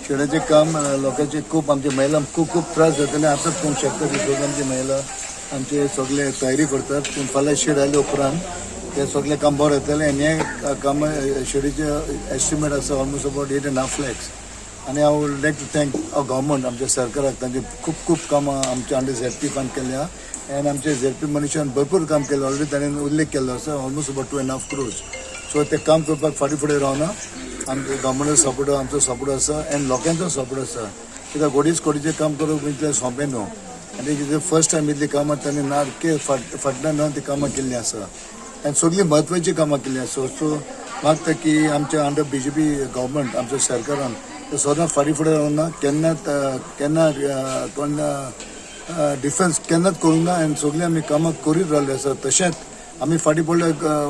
शेडाचे काम लोकांचे खूप आमचे महिला खूप त्रास जातले आताच कोण शकता दिसत आमची महिला आमचे सगळे तयारी करतात पूण फाल्यां शेड आयले उपरांत ते सगळे काम बरें जातलें आनी हे काम शेडीचे एस्टिमेट आसा ऑलमोस्ट अबाउट 8.5 lakhs आनी हांव would like to thank government आमच्या सरकाराक तांचे खूप कामां आमच्या अंडर झेडपी फंड केल्या आनी आमचे झेडपी मनशान भरपूर काम केलें ऑलरेडी ताणें उल्लेख केल्लो आसा ऑलमोस्ट अबाउट 2.5 crores सो ते काम करपाक फाटीं रावना आमच्या गव्हर्मेंटाचो सपोर्ट आमचो सपोर्ट आसा आनी लोकांचो सपोर्ट आसा कित्याक कोडीचें काम करप इतलें सोंपें न्हू आनी कितें फर्स्ट टायम इतलीं कामां ताणें ना फाटल्यान ना ती कामां केल्लीं आसा आनी सगळीं म्हत्वाची कामां केल्लीं आसा सो मागता की आमच्या अंडर BJP गव्हर्मेंट आमच्या सरकारान ते सदांच फाटीं रावना केन्ना कोण डिफरन्स केन्नाच करूंक ना आनी सगळीं आमी कामां करीत रावले आसा तशेंच आमी फाटीं पडले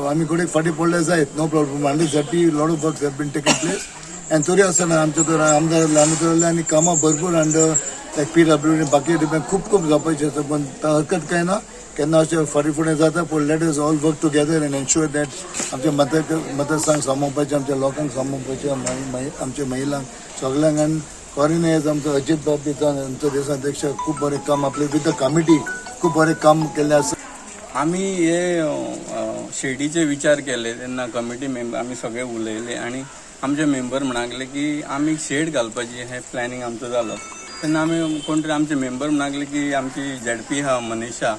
आमी घोडे फाटीं पडले जायत no problem under ZP lot of works have been taken place आनी तरी आसतना आमचे तर आमदार आमी आनी कामां भरपूर अंडर लायक PWD बाकी डिपेंड खूप जावपाचें आसा पण हरकत कांय ना केन्ना अशें फाटीं फुडें जाता पूण let us all work together end ensure that आमच्या मतदारसंघ सांबाळपाचें आमच्या लोकांक सांबाळपाचें आमच्या महिलांक सगळ्यांक आनी फॉरेन एज आमचो अजित बाब आमचो देशाध्यक्ष खूप बरें काम आपले विथ द कमिटी खूप बरें काम केल्लें आसा आमी हे शेडीचे विचार केले तेन्ना कमिटी मेंबर आमी सगळे उलयले आनी आमचे मेंबर म्हणाले की आमी शेड घालपाची हे प्लॅनिंग आमचो जालो तेन्ना आमी कोण तरी आमचे मेंबर म्हणाले की आमची ZP हा मनीषा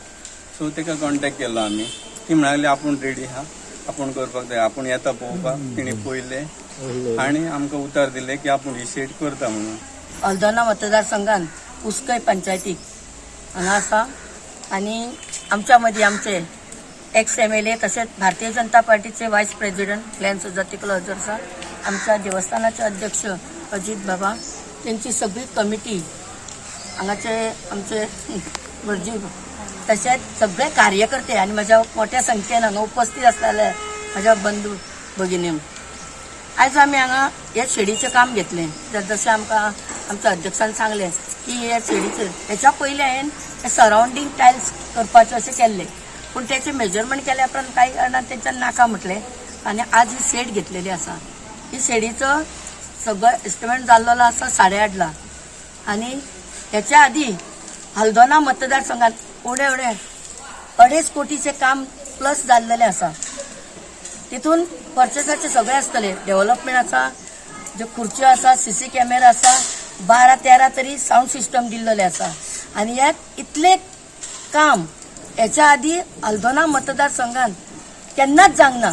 सो ताका कॉन्टॅक्ट केलो आमी ती म्हणाली आपूण रेडी हा आपूण करपाक जाय आपूण येता पळोवपाक तिणी पळयले आनी आमकां उतर दिले की आपूण ही शेड करता म्हणून हलदोना मतदारसंघान कुस्कय पंचायतीक हांगा आसा आनी आमच्या मदीं आमचे एक्स MLA तशेंच भारतीय जनता पार्टीचे वायस प्रेसिडेंट क्लॅन सुजातिकलो हजर आसा आमच्या देवस्थानाचे अध्यक्ष अजित बाबा त्यांची सगळी कमिटी हांगाचे आमचे वर्जी तशेंच सगळे कार्यकर्ते आनी म्हज्या मोठ्या संख्येन हांगा उपस्थित आसलेले म्हज्या बंधू भगिनी आयज आमी हांगा हे शेडीचें काम घेतलें जशें आमकां आमच्या अध्यक्षान सांगलें की हे शेडीचें हेच्या पयलीं हांवें हे सरावंडींग टायल्स करपाचें अशें केल्लें पूण तेचें मेजरमेंट केल्या उपरांत कांय कारणान तेंच्यान नाका म्हटलें आनी आज ही शेड घेतलेली आसा ही शेडीचो सगळो एस्टिमेट जाल्लो आसा 8.5 लाख आनी हेच्या आदी हलदोना मतदारसंघात उणे 2.5 कोटीचें काम प्लस जाल्लेलें आसा तितून पर्चेसाचे सगळे आसतले डेव्हलपमेंट आसा ज्यो खुर्च्यो आसा CC कॅमेरा आसा 12-13 तरी साऊंड सिस्टम दिल्लेले आसा आनी हे इतले काम हेच्या आदी हलदोना मतदारसंघात केन्नाच जावंक ना